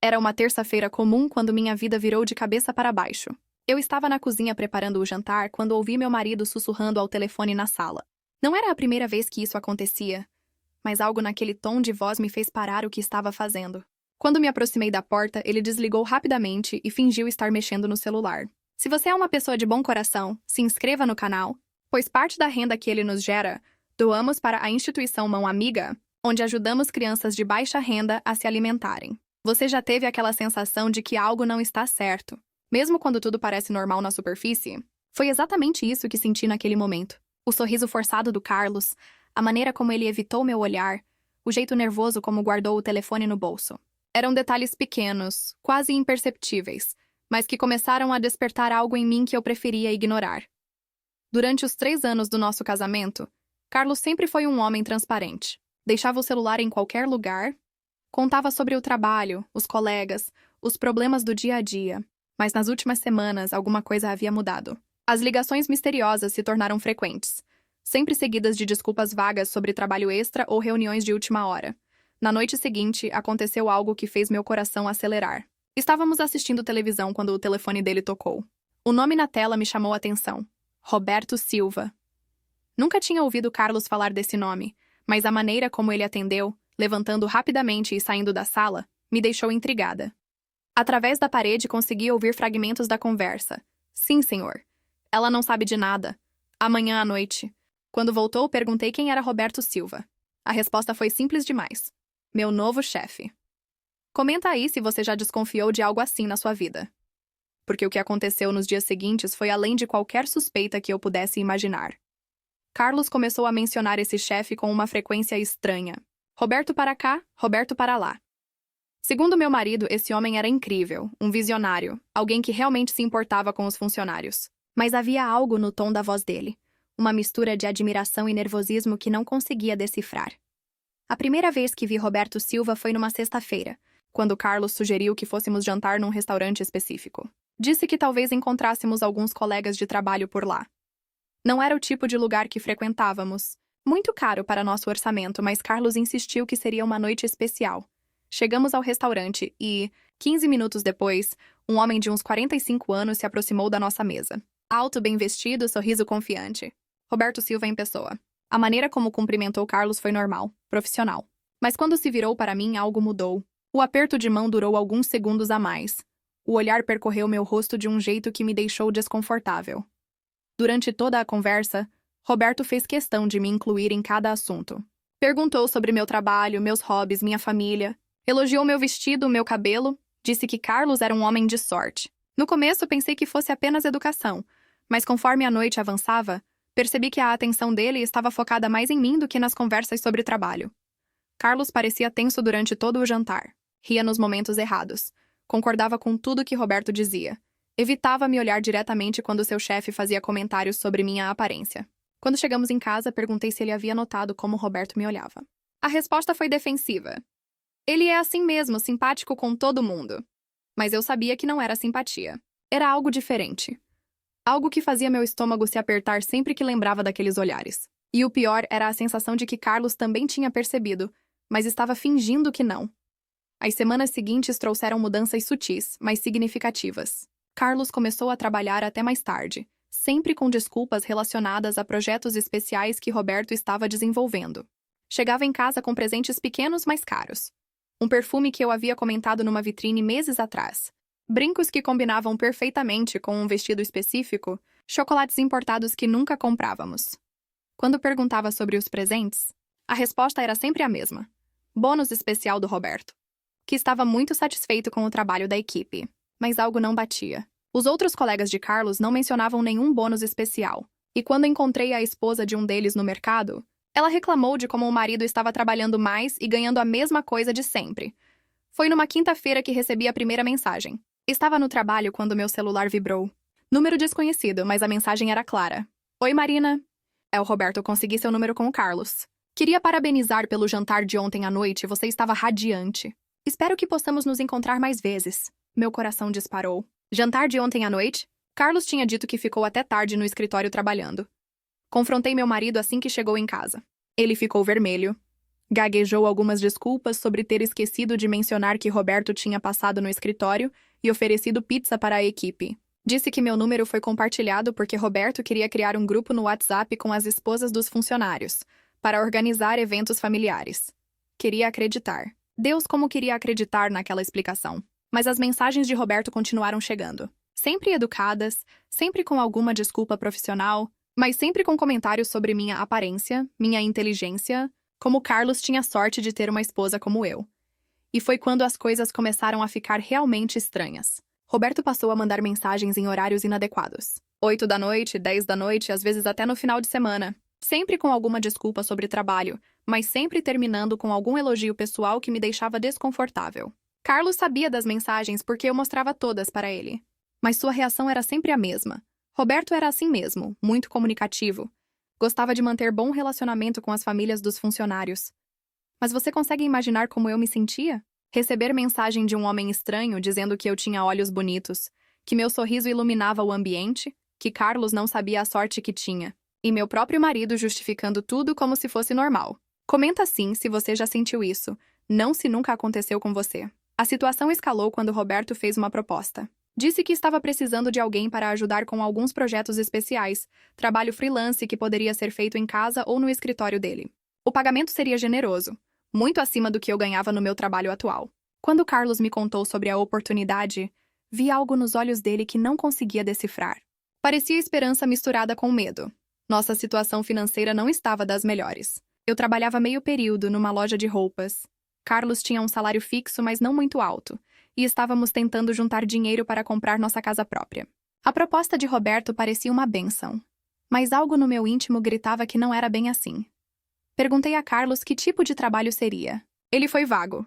Era uma terça-feira comum quando minha vida virou de cabeça para baixo. Eu estava na cozinha preparando o jantar quando ouvi meu marido sussurrando ao telefone na sala. Não era a primeira vez que isso acontecia, mas algo naquele tom de voz me fez parar o que estava fazendo. Quando me aproximei da porta, ele desligou rapidamente e fingiu estar mexendo no celular. Se você é uma pessoa de bom coração, se inscreva no canal, pois parte da renda que ele nos gera, doamos para a instituição Mão Amiga, onde ajudamos crianças de baixa renda a se alimentarem. Você já teve aquela sensação de que algo não está certo, mesmo quando tudo parece normal na superfície? Foi exatamente isso que senti naquele momento. O sorriso forçado do Carlos, a maneira como ele evitou meu olhar, o jeito nervoso como guardou o telefone no bolso. Eram detalhes pequenos, quase imperceptíveis, mas que começaram a despertar algo em mim que eu preferia ignorar. Durante os 3 anos do nosso casamento, Carlos sempre foi um homem transparente. Deixava o celular em qualquer lugar, contava sobre o trabalho, os colegas, os problemas do dia a dia. Mas nas últimas semanas, alguma coisa havia mudado. As ligações misteriosas se tornaram frequentes, sempre seguidas de desculpas vagas sobre trabalho extra ou reuniões de última hora. Na noite seguinte, aconteceu algo que fez meu coração acelerar. Estávamos assistindo televisão quando o telefone dele tocou. O nome na tela me chamou a atenção. Roberto Silva. Nunca tinha ouvido Carlos falar desse nome, mas a maneira como ele atendeu, levantando rapidamente e saindo da sala, me deixou intrigada. Através da parede consegui ouvir fragmentos da conversa. Sim, senhor. Ela não sabe de nada. Amanhã à noite. Quando voltou, perguntei quem era Roberto Silva. A resposta foi simples demais. Meu novo chefe. Comenta aí se você já desconfiou de algo assim na sua vida. Porque o que aconteceu nos dias seguintes foi além de qualquer suspeita que eu pudesse imaginar. Carlos começou a mencionar esse chefe com uma frequência estranha. Roberto para cá, Roberto para lá. Segundo meu marido, esse homem era incrível, um visionário, alguém que realmente se importava com os funcionários. Mas havia algo no tom da voz dele, uma mistura de admiração e nervosismo que não conseguia decifrar. A primeira vez que vi Roberto Silva foi numa sexta-feira, quando Carlos sugeriu que fôssemos jantar num restaurante específico. Disse que talvez encontrássemos alguns colegas de trabalho por lá. Não era o tipo de lugar que frequentávamos. Muito caro para nosso orçamento, mas Carlos insistiu que seria uma noite especial. Chegamos ao restaurante e, 15 minutos depois, um homem de uns 45 anos se aproximou da nossa mesa. Alto, bem vestido, sorriso confiante. Roberto Silva em pessoa. A maneira como cumprimentou Carlos foi normal, profissional. Mas quando se virou para mim, algo mudou. O aperto de mão durou alguns segundos a mais. O olhar percorreu meu rosto de um jeito que me deixou desconfortável. Durante toda a conversa, Roberto fez questão de me incluir em cada assunto. Perguntou sobre meu trabalho, meus hobbies, minha família. Elogiou meu vestido, meu cabelo. Disse que Carlos era um homem de sorte. No começo, pensei que fosse apenas educação, mas conforme a noite avançava, percebi que a atenção dele estava focada mais em mim do que nas conversas sobre trabalho. Carlos parecia tenso durante todo o jantar. Ria nos momentos errados. Concordava com tudo que Roberto dizia. Evitava me olhar diretamente quando seu chefe fazia comentários sobre minha aparência. Quando chegamos em casa, perguntei se ele havia notado como Roberto me olhava. A resposta foi defensiva. Ele é assim mesmo, simpático com todo mundo. Mas eu sabia que não era simpatia. Era algo diferente. Algo que fazia meu estômago se apertar sempre que lembrava daqueles olhares. E o pior era a sensação de que Carlos também tinha percebido, mas estava fingindo que não. As semanas seguintes trouxeram mudanças sutis, mas significativas. Carlos começou a trabalhar até mais tarde, sempre com desculpas relacionadas a projetos especiais que Roberto estava desenvolvendo. Chegava em casa com presentes pequenos, mas caros. Um perfume que eu havia comentado numa vitrine meses atrás. Brincos que combinavam perfeitamente com um vestido específico, chocolates importados que nunca comprávamos. Quando perguntava sobre os presentes, a resposta era sempre a mesma. Bônus especial do Roberto, que estava muito satisfeito com o trabalho da equipe, mas algo não batia. Os outros colegas de Carlos não mencionavam nenhum bônus especial, e quando encontrei a esposa de um deles no mercado, ela reclamou de como o marido estava trabalhando mais e ganhando a mesma coisa de sempre. Foi numa quinta-feira que recebi a primeira mensagem. Estava no trabalho quando meu celular vibrou. Número desconhecido, mas a mensagem era clara. Oi, Marina. É o Roberto, consegui seu número com o Carlos. Queria parabenizar pelo jantar de ontem à noite, você estava radiante. Espero que possamos nos encontrar mais vezes. Meu coração disparou. Jantar de ontem à noite? Carlos tinha dito que ficou até tarde no escritório trabalhando. Confrontei meu marido assim que chegou em casa. Ele ficou vermelho. Gaguejou algumas desculpas sobre ter esquecido de mencionar que Roberto tinha passado no escritório e oferecido pizza para a equipe. Disse que meu número foi compartilhado porque Roberto queria criar um grupo no WhatsApp com as esposas dos funcionários, para organizar eventos familiares. Queria acreditar. Deus, como queria acreditar naquela explicação. Mas as mensagens de Roberto continuaram chegando. Sempre educadas, sempre com alguma desculpa profissional, mas sempre com comentários sobre minha aparência, minha inteligência, como Carlos tinha sorte de ter uma esposa como eu. E foi quando as coisas começaram a ficar realmente estranhas. Roberto passou a mandar mensagens em horários inadequados. 8 da noite, 10 da noite, às vezes até no final de semana. Sempre com alguma desculpa sobre trabalho, mas sempre terminando com algum elogio pessoal que me deixava desconfortável. Carlos sabia das mensagens porque eu mostrava todas para ele. Mas sua reação era sempre a mesma. Roberto era assim mesmo, muito comunicativo. Gostava de manter bom relacionamento com as famílias dos funcionários. Mas você consegue imaginar como eu me sentia? Receber mensagem de um homem estranho dizendo que eu tinha olhos bonitos, que meu sorriso iluminava o ambiente, que Carlos não sabia a sorte que tinha, e meu próprio marido justificando tudo como se fosse normal. Comenta sim se você já sentiu isso, não se nunca aconteceu com você. A situação escalou quando Roberto fez uma proposta. Disse que estava precisando de alguém para ajudar com alguns projetos especiais, trabalho freelance que poderia ser feito em casa ou no escritório dele. O pagamento seria generoso, muito acima do que eu ganhava no meu trabalho atual. Quando Carlos me contou sobre a oportunidade, vi algo nos olhos dele que não conseguia decifrar. Parecia esperança misturada com medo. Nossa situação financeira não estava das melhores. Eu trabalhava meio período numa loja de roupas. Carlos tinha um salário fixo, mas não muito alto, e estávamos tentando juntar dinheiro para comprar nossa casa própria. A proposta de Roberto parecia uma bênção, mas algo no meu íntimo gritava que não era bem assim. Perguntei a Carlos que tipo de trabalho seria. Ele foi vago.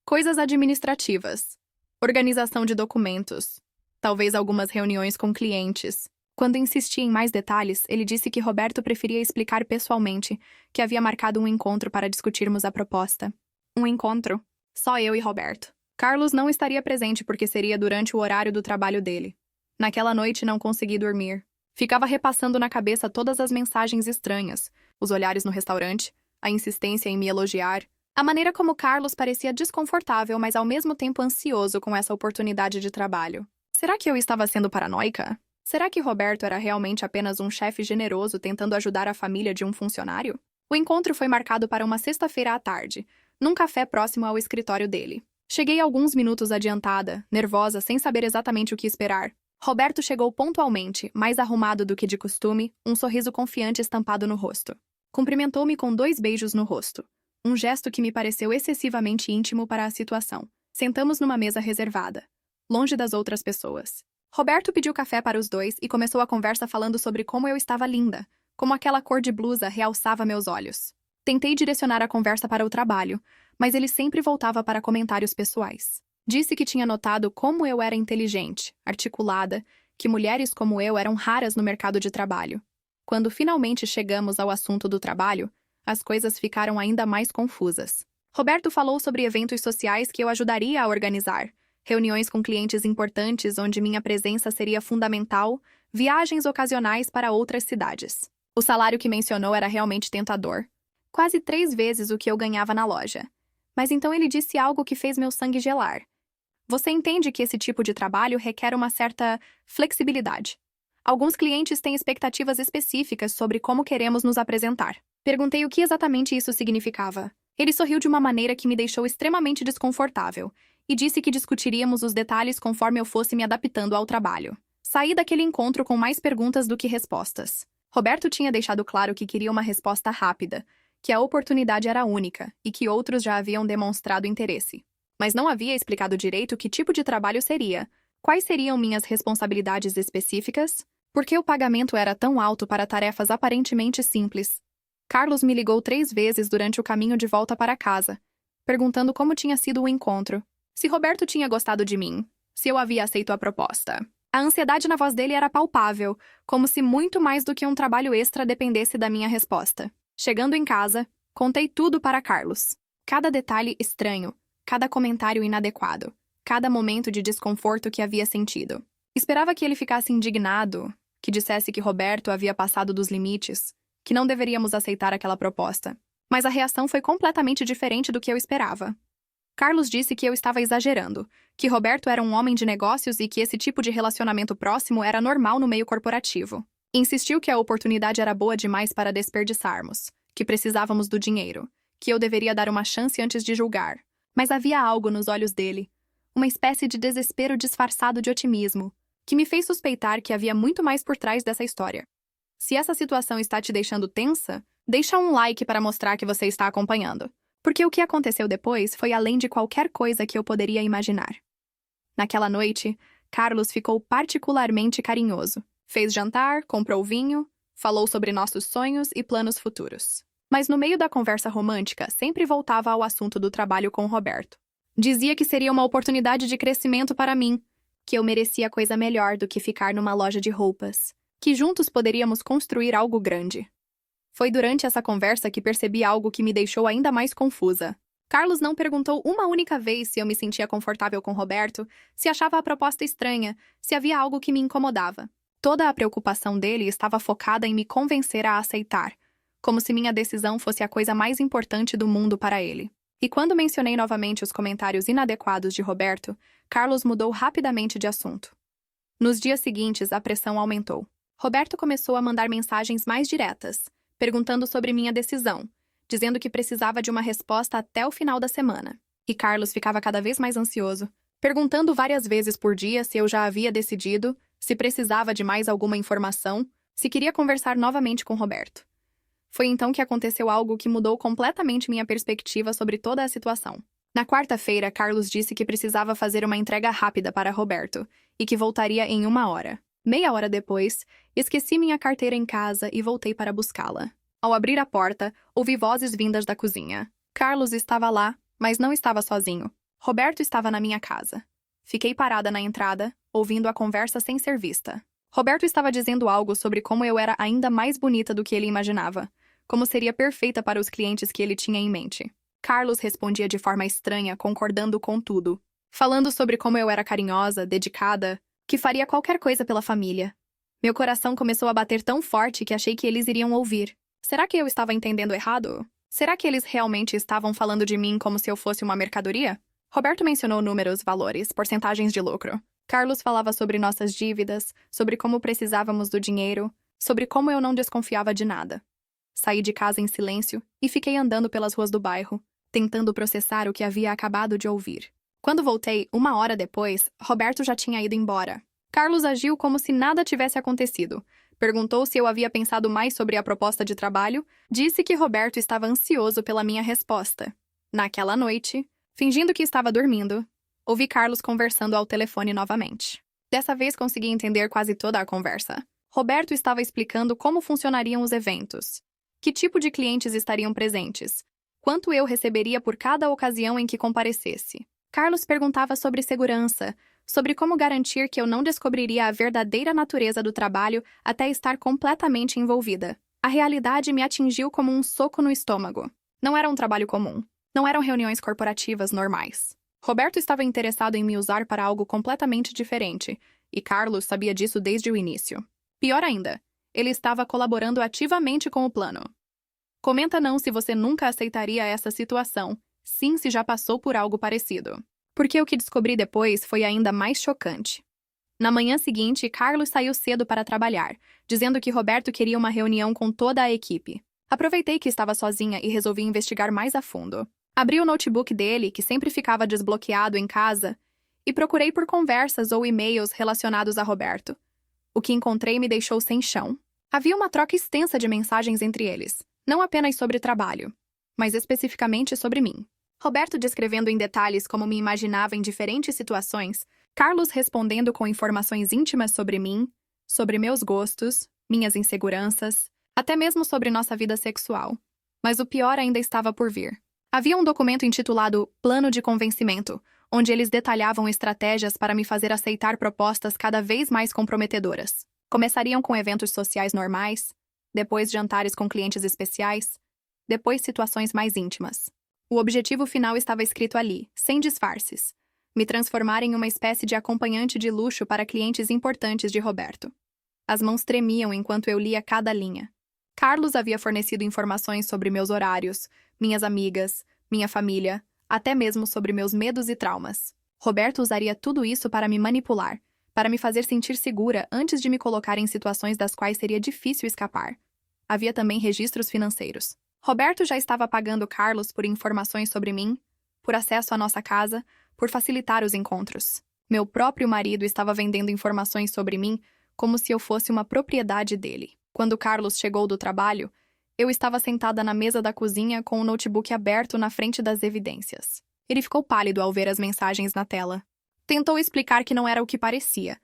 Coisas administrativas. Organização de documentos. Talvez algumas reuniões com clientes. Quando insisti em mais detalhes, ele disse que Roberto preferia explicar pessoalmente, que havia marcado um encontro para discutirmos a proposta. Um encontro? Só eu e Roberto. Carlos não estaria presente porque seria durante o horário do trabalho dele. Naquela noite não consegui dormir. Ficava repassando na cabeça todas as mensagens estranhas, os olhares no restaurante, a insistência em me elogiar, a maneira como Carlos parecia desconfortável, mas ao mesmo tempo ansioso com essa oportunidade de trabalho. Será que eu estava sendo paranoica? Será que Roberto era realmente apenas um chefe generoso tentando ajudar a família de um funcionário? O encontro foi marcado para uma sexta-feira à tarde, num café próximo ao escritório dele. Cheguei alguns minutos adiantada, nervosa, sem saber exatamente o que esperar. Roberto chegou pontualmente, mais arrumado do que de costume, um sorriso confiante estampado no rosto. Cumprimentou-me com 2 beijos no rosto. Um gesto que me pareceu excessivamente íntimo para a situação. Sentamos numa mesa reservada, longe das outras pessoas. Roberto pediu café para os dois e começou a conversa falando sobre como eu estava linda, como aquela cor de blusa realçava meus olhos. Tentei direcionar a conversa para o trabalho, mas ele sempre voltava para comentários pessoais. Disse que tinha notado como eu era inteligente, articulada, que mulheres como eu eram raras no mercado de trabalho. Quando finalmente chegamos ao assunto do trabalho, as coisas ficaram ainda mais confusas. Roberto falou sobre eventos sociais que eu ajudaria a organizar, reuniões com clientes importantes onde minha presença seria fundamental, viagens ocasionais para outras cidades. O salário que mencionou era realmente tentador. Quase 3 vezes o que eu ganhava na loja. Mas então ele disse algo que fez meu sangue gelar. Você entende que esse tipo de trabalho requer uma certa flexibilidade. Alguns clientes têm expectativas específicas sobre como queremos nos apresentar. Perguntei o que exatamente isso significava. Ele sorriu de uma maneira que me deixou extremamente desconfortável e disse que discutiríamos os detalhes conforme eu fosse me adaptando ao trabalho. Saí daquele encontro com mais perguntas do que respostas. Roberto tinha deixado claro que queria uma resposta rápida, que a oportunidade era única e que outros já haviam demonstrado interesse. Mas não havia explicado direito que tipo de trabalho seria, quais seriam minhas responsabilidades específicas, por que o pagamento era tão alto para tarefas aparentemente simples. Carlos me ligou 3 vezes durante o caminho de volta para casa, perguntando como tinha sido o encontro, se Roberto tinha gostado de mim, se eu havia aceito a proposta. A ansiedade na voz dele era palpável, como se muito mais do que um trabalho extra dependesse da minha resposta. Chegando em casa, contei tudo para Carlos. Cada detalhe estranho, cada comentário inadequado, cada momento de desconforto que havia sentido. Esperava que ele ficasse indignado, que dissesse que Roberto havia passado dos limites, que não deveríamos aceitar aquela proposta. Mas a reação foi completamente diferente do que eu esperava. Carlos disse que eu estava exagerando, que Roberto era um homem de negócios e que esse tipo de relacionamento próximo era normal no meio corporativo. Insistiu que a oportunidade era boa demais para desperdiçarmos, que precisávamos do dinheiro, que eu deveria dar uma chance antes de julgar. Mas havia algo nos olhos dele, uma espécie de desespero disfarçado de otimismo, que me fez suspeitar que havia muito mais por trás dessa história. Se essa situação está te deixando tensa, deixa um like para mostrar que você está acompanhando. Porque o que aconteceu depois foi além de qualquer coisa que eu poderia imaginar. Naquela noite, Carlos ficou particularmente carinhoso. Fez jantar, comprou vinho, falou sobre nossos sonhos e planos futuros. Mas no meio da conversa romântica, sempre voltava ao assunto do trabalho com Roberto. Dizia que seria uma oportunidade de crescimento para mim, que eu merecia coisa melhor do que ficar numa loja de roupas, que juntos poderíamos construir algo grande. Foi durante essa conversa que percebi algo que me deixou ainda mais confusa. Carlos não perguntou uma única vez se eu me sentia confortável com Roberto, se achava a proposta estranha, se havia algo que me incomodava. Toda a preocupação dele estava focada em me convencer a aceitar, como se minha decisão fosse a coisa mais importante do mundo para ele. E quando mencionei novamente os comentários inadequados de Roberto, Carlos mudou rapidamente de assunto. Nos dias seguintes, a pressão aumentou. Roberto começou a mandar mensagens mais diretas, perguntando sobre minha decisão, dizendo que precisava de uma resposta até o final da semana. E Carlos ficava cada vez mais ansioso, perguntando várias vezes por dia se eu já havia decidido, se precisava de mais alguma informação, se queria conversar novamente com Roberto. Foi então que aconteceu algo que mudou completamente minha perspectiva sobre toda a situação. Na quarta-feira, Carlos disse que precisava fazer uma entrega rápida para Roberto e que voltaria em 1 hora. Meia hora depois, esqueci minha carteira em casa e voltei para buscá-la. Ao abrir a porta, ouvi vozes vindas da cozinha. Carlos estava lá, mas não estava sozinho. Roberto estava na minha casa. Fiquei parada na entrada, ouvindo a conversa sem ser vista. Roberto estava dizendo algo sobre como eu era ainda mais bonita do que ele imaginava, como seria perfeita para os clientes que ele tinha em mente. Carlos respondia de forma estranha, concordando com tudo, falando sobre como eu era carinhosa, dedicada, que faria qualquer coisa pela família. Meu coração começou a bater tão forte que achei que eles iriam ouvir. Será que eu estava entendendo errado? Será que eles realmente estavam falando de mim como se eu fosse uma mercadoria? Roberto mencionou números, valores, porcentagens de lucro. Carlos falava sobre nossas dívidas, sobre como precisávamos do dinheiro, sobre como eu não desconfiava de nada. Saí de casa em silêncio e fiquei andando pelas ruas do bairro, tentando processar o que havia acabado de ouvir. Quando voltei, 1 hora depois, Roberto já tinha ido embora. Carlos agiu como se nada tivesse acontecido. Perguntou se eu havia pensado mais sobre a proposta de trabalho, disse que Roberto estava ansioso pela minha resposta. Naquela noite, fingindo que estava dormindo, ouvi Carlos conversando ao telefone novamente. Dessa vez consegui entender quase toda a conversa. Roberto estava explicando como funcionariam os eventos, que tipo de clientes estariam presentes, quanto eu receberia por cada ocasião em que comparecesse. Carlos perguntava sobre segurança, sobre como garantir que eu não descobriria a verdadeira natureza do trabalho até estar completamente envolvida. A realidade me atingiu como um soco no estômago. Não era um trabalho comum. Não eram reuniões corporativas normais. Roberto estava interessado em me usar para algo completamente diferente, e Carlos sabia disso desde o início. Pior ainda, ele estava colaborando ativamente com o plano. Comenta não se você nunca aceitaria essa situação, sim se já passou por algo parecido. Porque o que descobri depois foi ainda mais chocante. Na manhã seguinte, Carlos saiu cedo para trabalhar, dizendo que Roberto queria uma reunião com toda a equipe. Aproveitei que estava sozinha e resolvi investigar mais a fundo. Abri o notebook dele, que sempre ficava desbloqueado em casa, e procurei por conversas ou e-mails relacionados a Roberto. O que encontrei me deixou sem chão. Havia uma troca extensa de mensagens entre eles, não apenas sobre trabalho, mas especificamente sobre mim. Roberto descrevendo em detalhes como me imaginava em diferentes situações, Carlos respondendo com informações íntimas sobre mim, sobre meus gostos, minhas inseguranças, até mesmo sobre nossa vida sexual. Mas o pior ainda estava por vir. Havia um documento intitulado Plano de Convencimento, onde eles detalhavam estratégias para me fazer aceitar propostas cada vez mais comprometedoras. Começariam com eventos sociais normais, depois jantares com clientes especiais, depois situações mais íntimas. O objetivo final estava escrito ali, sem disfarces. Me transformar em uma espécie de acompanhante de luxo para clientes importantes de Roberto. As mãos tremiam enquanto eu lia cada linha. Carlos havia fornecido informações sobre meus horários, minhas amigas, minha família, até mesmo sobre meus medos e traumas. Roberto usaria tudo isso para me manipular, para me fazer sentir segura antes de me colocar em situações das quais seria difícil escapar. Havia também registros financeiros. Roberto já estava pagando Carlos por informações sobre mim, por acesso à nossa casa, por facilitar os encontros. Meu próprio marido estava vendendo informações sobre mim como se eu fosse uma propriedade dele. Quando Carlos chegou do trabalho, eu estava sentada na mesa da cozinha com o notebook aberto na frente das evidências. Ele ficou pálido ao ver as mensagens na tela. Tentou explicar que não era o que parecia,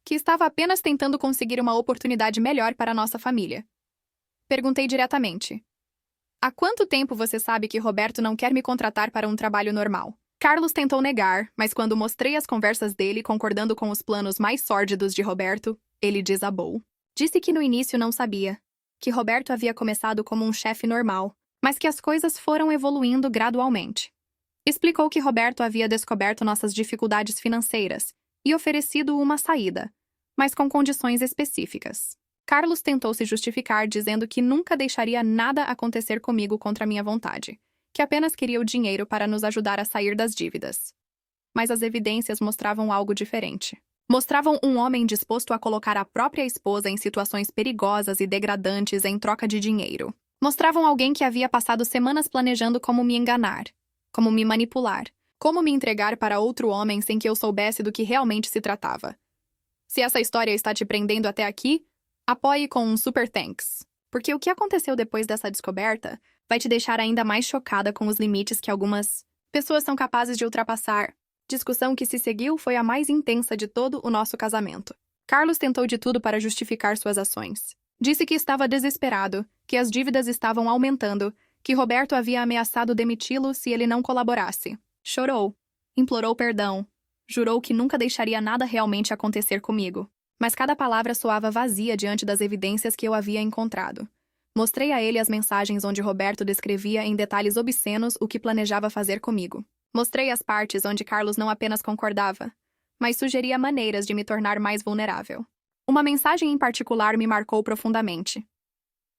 que estava apenas tentando conseguir uma oportunidade melhor para nossa família. Perguntei diretamente: há quanto tempo você sabe que Roberto não quer me contratar para um trabalho normal? Carlos tentou negar, mas quando mostrei as conversas dele concordando com os planos mais sórdidos de Roberto, ele desabou. Disse que no início não sabia, que Roberto havia começado como um chefe normal, mas que as coisas foram evoluindo gradualmente. Explicou que Roberto havia descoberto nossas dificuldades financeiras e oferecido uma saída, mas com condições específicas. Carlos tentou se justificar dizendo que nunca deixaria nada acontecer comigo contra minha vontade, que apenas queria o dinheiro para nos ajudar a sair das dívidas. Mas as evidências mostravam algo diferente. Mostravam um homem disposto a colocar a própria esposa em situações perigosas e degradantes em troca de dinheiro. Mostravam alguém que havia passado semanas planejando como me enganar, como me manipular, como me entregar para outro homem sem que eu soubesse do que realmente se tratava. Se essa história está te prendendo até aqui, apoie com um super thanks, porque o que aconteceu depois dessa descoberta vai te deixar ainda mais chocada com os limites que algumas pessoas são capazes de ultrapassar. Discussão que se seguiu foi a mais intensa de todo o nosso casamento. Carlos tentou de tudo para justificar suas ações. Disse que estava desesperado, que as dívidas estavam aumentando, que Roberto havia ameaçado demiti-lo se ele não colaborasse. Chorou, implorou perdão, jurou que nunca deixaria nada realmente acontecer comigo. Mas cada palavra soava vazia diante das evidências que eu havia encontrado. Mostrei a ele as mensagens onde Roberto descrevia em detalhes obscenos o que planejava fazer comigo. Mostrei as partes onde Carlos não apenas concordava, mas sugeria maneiras de me tornar mais vulnerável. Uma mensagem em particular me marcou profundamente.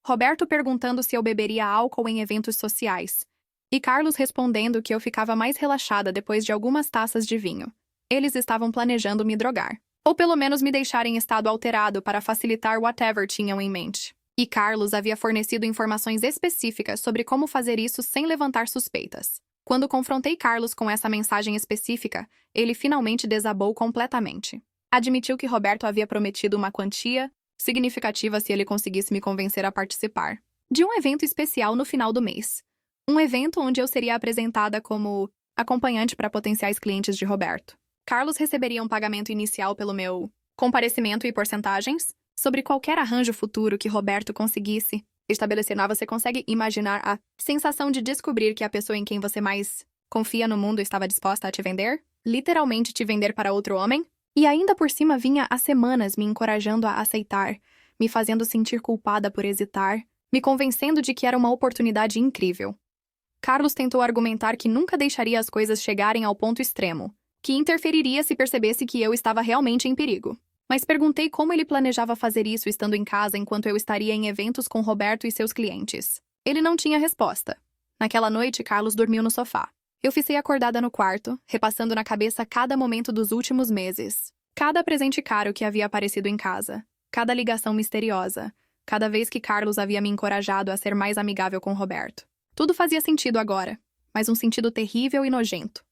Roberto perguntando se eu beberia álcool em eventos sociais, e Carlos respondendo que eu ficava mais relaxada depois de algumas taças de vinho. Eles estavam planejando me drogar, ou pelo menos me deixar em estado alterado para facilitar whatever tinham em mente. E Carlos havia fornecido informações específicas sobre como fazer isso sem levantar suspeitas. Quando confrontei Carlos com essa mensagem específica, ele finalmente desabou completamente. Admitiu que Roberto havia prometido uma quantia significativa se ele conseguisse me convencer a participar de um evento especial no final do mês. Um evento onde eu seria apresentada como acompanhante para potenciais clientes de Roberto. Carlos receberia um pagamento inicial pelo meu comparecimento e porcentagens sobre qualquer arranjo futuro que Roberto conseguisse estabelecer. Você consegue imaginar a sensação de descobrir que a pessoa em quem você mais confia no mundo estava disposta a te vender? Literalmente te vender para outro homem? E ainda por cima vinha há semanas me encorajando a aceitar, me fazendo sentir culpada por hesitar, me convencendo de que era uma oportunidade incrível. Carlos tentou argumentar que nunca deixaria as coisas chegarem ao ponto extremo, que interferiria se percebesse que eu estava realmente em perigo. Mas perguntei como ele planejava fazer isso estando em casa enquanto eu estaria em eventos com Roberto e seus clientes. Ele não tinha resposta. Naquela noite, Carlos dormiu no sofá. Eu fiquei acordada no quarto, repassando na cabeça cada momento dos últimos meses. Cada presente caro que havia aparecido em casa. Cada ligação misteriosa. Cada vez que Carlos havia me encorajado a ser mais amigável com Roberto. Tudo fazia sentido agora, mas um sentido terrível e nojento.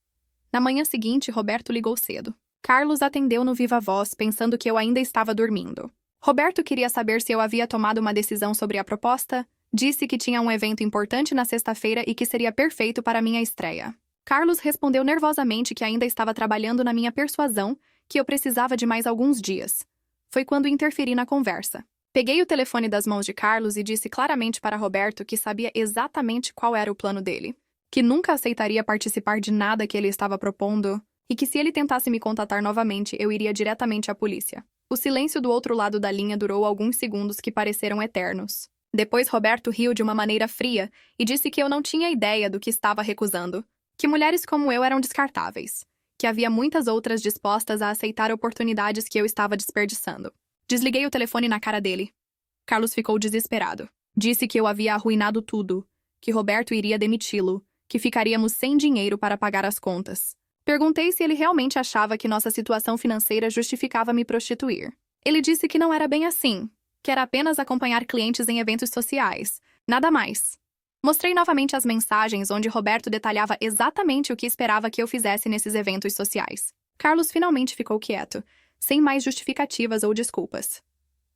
Na manhã seguinte, Roberto ligou cedo. Carlos atendeu no viva voz, pensando que eu ainda estava dormindo. Roberto queria saber se eu havia tomado uma decisão sobre a proposta, disse que tinha um evento importante na sexta-feira e que seria perfeito para minha estreia. Carlos respondeu nervosamente que ainda estava trabalhando na minha persuasão, que eu precisava de mais alguns dias. Foi quando interferi na conversa. Peguei o telefone das mãos de Carlos e disse claramente para Roberto que sabia exatamente qual era o plano dele, que nunca aceitaria participar de nada que ele estava propondo, e que se ele tentasse me contatar novamente, eu iria diretamente à polícia. O silêncio do outro lado da linha durou alguns segundos que pareceram eternos. Depois Roberto riu de uma maneira fria e disse que eu não tinha ideia do que estava recusando, que mulheres como eu eram descartáveis, que havia muitas outras dispostas a aceitar oportunidades que eu estava desperdiçando. Desliguei o telefone na cara dele. Carlos ficou desesperado. Disse que eu havia arruinado tudo, que Roberto iria demiti-lo, que ficaríamos sem dinheiro para pagar as contas. Perguntei se ele realmente achava que nossa situação financeira justificava me prostituir. Ele disse que não era bem assim, que era apenas acompanhar clientes em eventos sociais, nada mais. Mostrei novamente as mensagens onde Roberto detalhava exatamente o que esperava que eu fizesse nesses eventos sociais. Carlos finalmente ficou quieto, sem mais justificativas ou desculpas.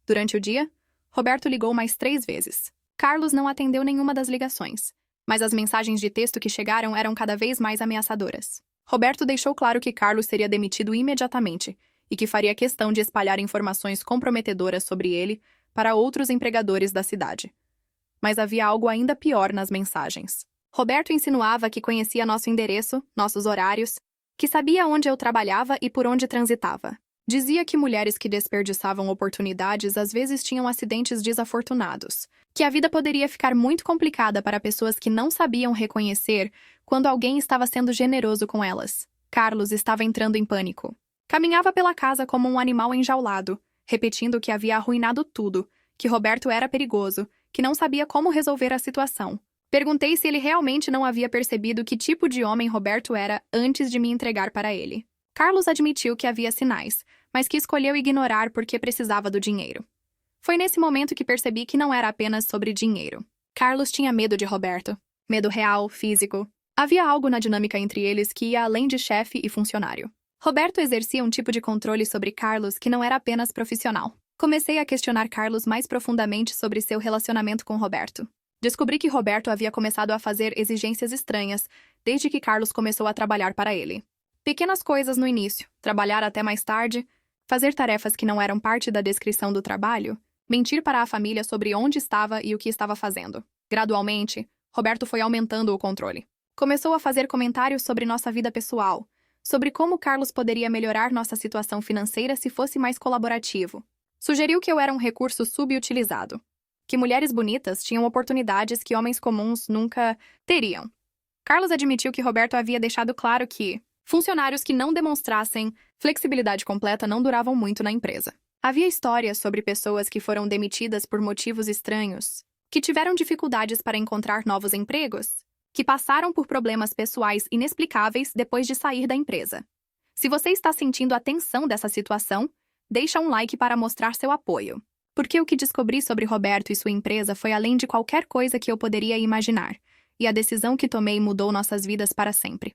Durante o dia, Roberto ligou mais 3 vezes. Carlos não atendeu nenhuma das ligações, mas as mensagens de texto que chegaram eram cada vez mais ameaçadoras. Roberto deixou claro que Carlos seria demitido imediatamente e que faria questão de espalhar informações comprometedoras sobre ele para outros empregadores da cidade. Mas havia algo ainda pior nas mensagens. Roberto insinuava que conhecia nosso endereço, nossos horários, que sabia onde eu trabalhava e por onde transitava. Dizia que mulheres que desperdiçavam oportunidades às vezes tinham acidentes desafortunados, que a vida poderia ficar muito complicada para pessoas que não sabiam reconhecer quando alguém estava sendo generoso com elas. Carlos estava entrando em pânico. Caminhava pela casa como um animal enjaulado, repetindo que havia arruinado tudo, que Roberto era perigoso, que não sabia como resolver a situação. Perguntei se ele realmente não havia percebido que tipo de homem Roberto era antes de me entregar para ele. Carlos admitiu que havia sinais, mas que escolheu ignorar porque precisava do dinheiro. Foi nesse momento que percebi que não era apenas sobre dinheiro. Carlos tinha medo de Roberto. Medo real, físico. Havia algo na dinâmica entre eles que ia além de chefe e funcionário. Roberto exercia um tipo de controle sobre Carlos que não era apenas profissional. Comecei a questionar Carlos mais profundamente sobre seu relacionamento com Roberto. Descobri que Roberto havia começado a fazer exigências estranhas desde que Carlos começou a trabalhar para ele. Pequenas coisas no início, trabalhar até mais tarde, fazer tarefas que não eram parte da descrição do trabalho, mentir para a família sobre onde estava e o que estava fazendo. Gradualmente, Roberto foi aumentando o controle. Começou a fazer comentários sobre nossa vida pessoal, sobre como Carlos poderia melhorar nossa situação financeira se fosse mais colaborativo. Sugeriu que eu era um recurso subutilizado, que mulheres bonitas tinham oportunidades que homens comuns nunca teriam. Carlos admitiu que Roberto havia deixado claro que funcionários que não demonstrassem flexibilidade completa não duravam muito na empresa. Havia histórias sobre pessoas que foram demitidas por motivos estranhos, que tiveram dificuldades para encontrar novos empregos, que passaram por problemas pessoais inexplicáveis depois de sair da empresa. Se você está sentindo a tensão dessa situação, deixa um like para mostrar seu apoio. Porque o que descobri sobre Roberto e sua empresa foi além de qualquer coisa que eu poderia imaginar, e a decisão que tomei mudou nossas vidas para sempre.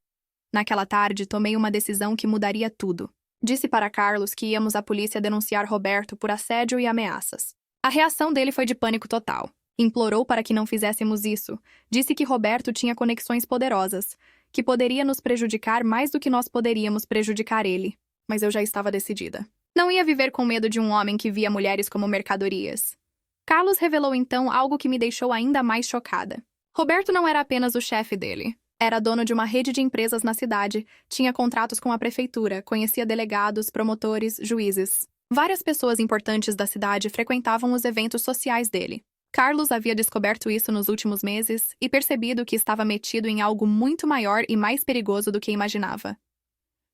Naquela tarde, tomei uma decisão que mudaria tudo. Disse para Carlos que íamos à polícia denunciar Roberto por assédio e ameaças. A reação dele foi de pânico total. Implorou para que não fizéssemos isso. Disse que Roberto tinha conexões poderosas, que poderia nos prejudicar mais do que nós poderíamos prejudicar ele. Mas eu já estava decidida. Não ia viver com medo de um homem que via mulheres como mercadorias. Carlos revelou então algo que me deixou ainda mais chocada. Roberto não era apenas o chefe dele. Era dono de uma rede de empresas na cidade, tinha contratos com a prefeitura, conhecia delegados, promotores, juízes. Várias pessoas importantes da cidade frequentavam os eventos sociais dele. Carlos havia descoberto isso nos últimos meses e percebido que estava metido em algo muito maior e mais perigoso do que imaginava.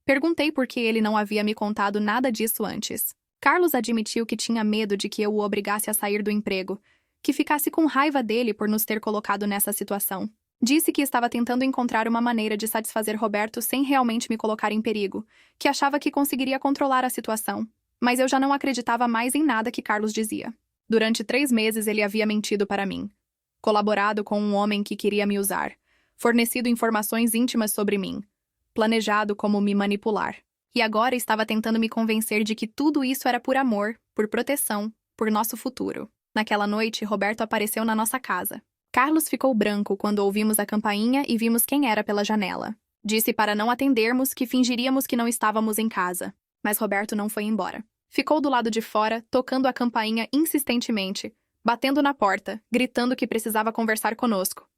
Perguntei por que ele não havia me contado nada disso antes. Carlos admitiu que tinha medo de que eu o obrigasse a sair do emprego, que ficasse com raiva dele por nos ter colocado nessa situação. Disse que estava tentando encontrar uma maneira de satisfazer Roberto sem realmente me colocar em perigo, que achava que conseguiria controlar a situação. Mas eu já não acreditava mais em nada que Carlos dizia. Durante 3 meses ele havia mentido para mim, colaborado com um homem que queria me usar, fornecido informações íntimas sobre mim, planejado como me manipular. E agora estava tentando me convencer de que tudo isso era por amor, por proteção, por nosso futuro. Naquela noite, Roberto apareceu na nossa casa. Carlos ficou branco quando ouvimos a campainha e vimos quem era pela janela. Disse para não atendermos que fingiríamos que não estávamos em casa. Mas Roberto não foi embora. Ficou do lado de fora, tocando a campainha insistentemente, batendo na porta, gritando que precisava conversar conosco.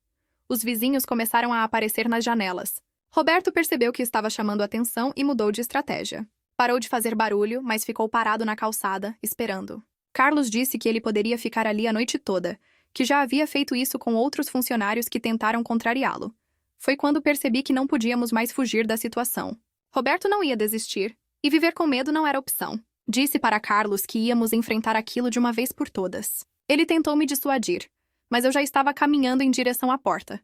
Os vizinhos começaram a aparecer nas janelas. Roberto percebeu que estava chamando atenção e mudou de estratégia. Parou de fazer barulho, mas ficou parado na calçada, esperando. Carlos disse que ele poderia ficar ali a noite toda, que já havia feito isso com outros funcionários que tentaram contrariá-lo. Foi quando percebi que não podíamos mais fugir da situação. Roberto não ia desistir, e viver com medo não era opção. Disse para Carlos que íamos enfrentar aquilo de uma vez por todas. Ele tentou me dissuadir, mas eu já estava caminhando em direção à porta.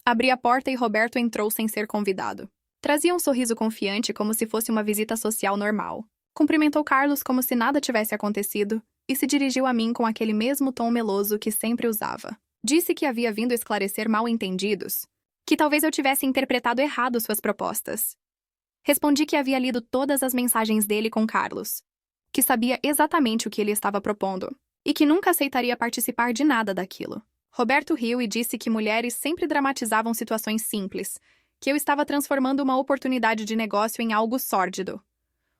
Abri a porta e Roberto entrou sem ser convidado. Trazia um sorriso confiante como se fosse uma visita social normal. Cumprimentou Carlos como se nada tivesse acontecido e se dirigiu a mim com aquele mesmo tom meloso que sempre usava. Disse que havia vindo esclarecer mal-entendidos, que talvez eu tivesse interpretado errado suas propostas. Respondi que havia lido todas as mensagens dele com Carlos, que sabia exatamente o que ele estava propondo e que nunca aceitaria participar de nada daquilo. Roberto riu e disse que mulheres sempre dramatizavam situações simples, que eu estava transformando uma oportunidade de negócio em algo sórdido.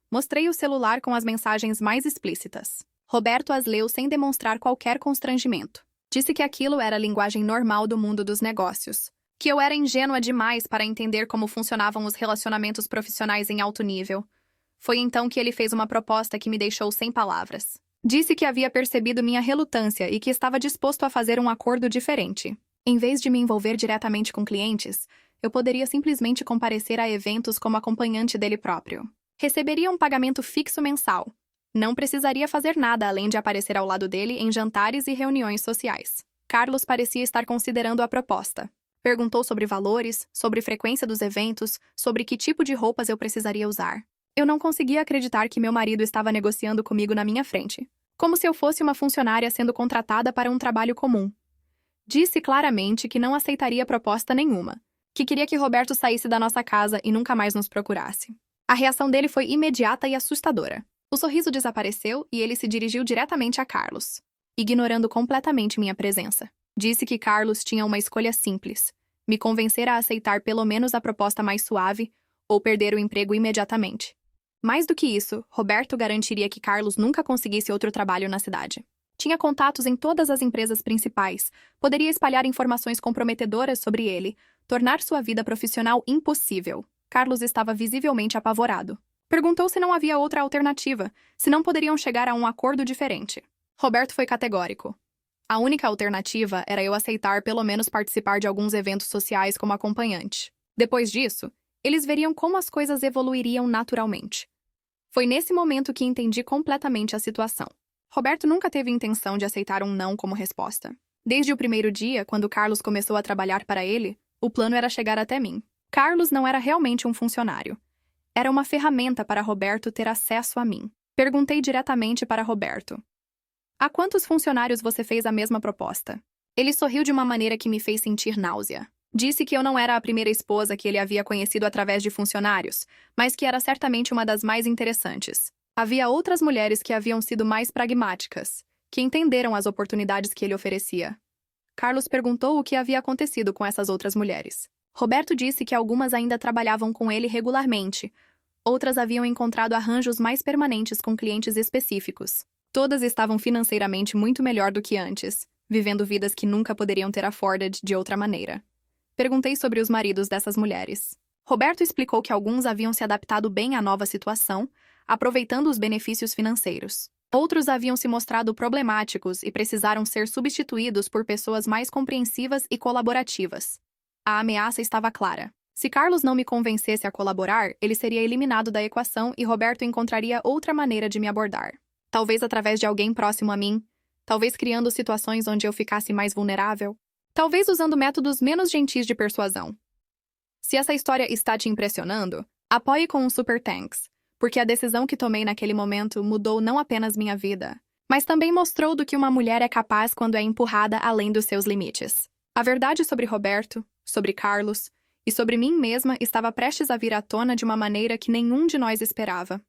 Mostrei o celular com as mensagens mais explícitas. Roberto as leu sem demonstrar qualquer constrangimento. Disse que aquilo era a linguagem normal do mundo dos negócios, que eu era ingênua demais para entender como funcionavam os relacionamentos profissionais em alto nível. Foi então que ele fez uma proposta que me deixou sem palavras. Disse que havia percebido minha relutância e que estava disposto a fazer um acordo diferente. Em vez de me envolver diretamente com clientes, eu poderia simplesmente comparecer a eventos como acompanhante dele próprio. Receberia um pagamento fixo mensal. Não precisaria fazer nada além de aparecer ao lado dele em jantares e reuniões sociais. Carlos parecia estar considerando a proposta. Perguntou sobre valores, sobre frequência dos eventos, sobre que tipo de roupas eu precisaria usar. Eu não conseguia acreditar que meu marido estava negociando comigo na minha frente, como se eu fosse uma funcionária sendo contratada para um trabalho comum. Disse claramente que não aceitaria proposta nenhuma, que queria que Roberto saísse da nossa casa e nunca mais nos procurasse. A reação dele foi imediata e assustadora. O sorriso desapareceu e ele se dirigiu diretamente a Carlos, ignorando completamente minha presença. Disse que Carlos tinha uma escolha simples: me convencer a aceitar pelo menos a proposta mais suave ou perder o emprego imediatamente. Mais do que isso, Roberto garantiria que Carlos nunca conseguisse outro trabalho na cidade. Tinha contatos em todas as empresas principais, poderia espalhar informações comprometedoras sobre ele, tornar sua vida profissional impossível. Carlos estava visivelmente apavorado. Perguntou se não havia outra alternativa, se não poderiam chegar a um acordo diferente. Roberto foi categórico. A única alternativa era eu aceitar pelo menos participar de alguns eventos sociais como acompanhante. Depois disso, eles veriam como as coisas evoluiriam naturalmente. Foi nesse momento que entendi completamente a situação. Roberto nunca teve intenção de aceitar um não como resposta. Desde o primeiro dia, quando Carlos começou a trabalhar para ele, o plano era chegar até mim. Carlos não era realmente um funcionário. Era uma ferramenta para Roberto ter acesso a mim. Perguntei diretamente para Roberto: a quantos funcionários você fez a mesma proposta? Ele sorriu de uma maneira que me fez sentir náusea. Disse que eu não era a primeira esposa que ele havia conhecido através de funcionários, mas que era certamente uma das mais interessantes. Havia outras mulheres que haviam sido mais pragmáticas, que entenderam as oportunidades que ele oferecia. Carlos perguntou o que havia acontecido com essas outras mulheres. Roberto disse que algumas ainda trabalhavam com ele regularmente, outras haviam encontrado arranjos mais permanentes com clientes específicos. Todas estavam financeiramente muito melhor do que antes, vivendo vidas que nunca poderiam ter afforded de outra maneira. Perguntei sobre os maridos dessas mulheres. Roberto explicou que alguns haviam se adaptado bem à nova situação, aproveitando os benefícios financeiros. Outros haviam se mostrado problemáticos e precisaram ser substituídos por pessoas mais compreensivas e colaborativas. A ameaça estava clara. Se Carlos não me convencesse a colaborar, ele seria eliminado da equação e Roberto encontraria outra maneira de me abordar. Talvez através de alguém próximo a mim, talvez criando situações onde eu ficasse mais vulnerável, talvez usando métodos menos gentis de persuasão. Se essa história está te impressionando, apoie com um super thanks, porque a decisão que tomei naquele momento mudou não apenas minha vida, mas também mostrou do que uma mulher é capaz quando é empurrada além dos seus limites. A verdade sobre Roberto, sobre Carlos e sobre mim mesma estava prestes a vir à tona de uma maneira que nenhum de nós esperava.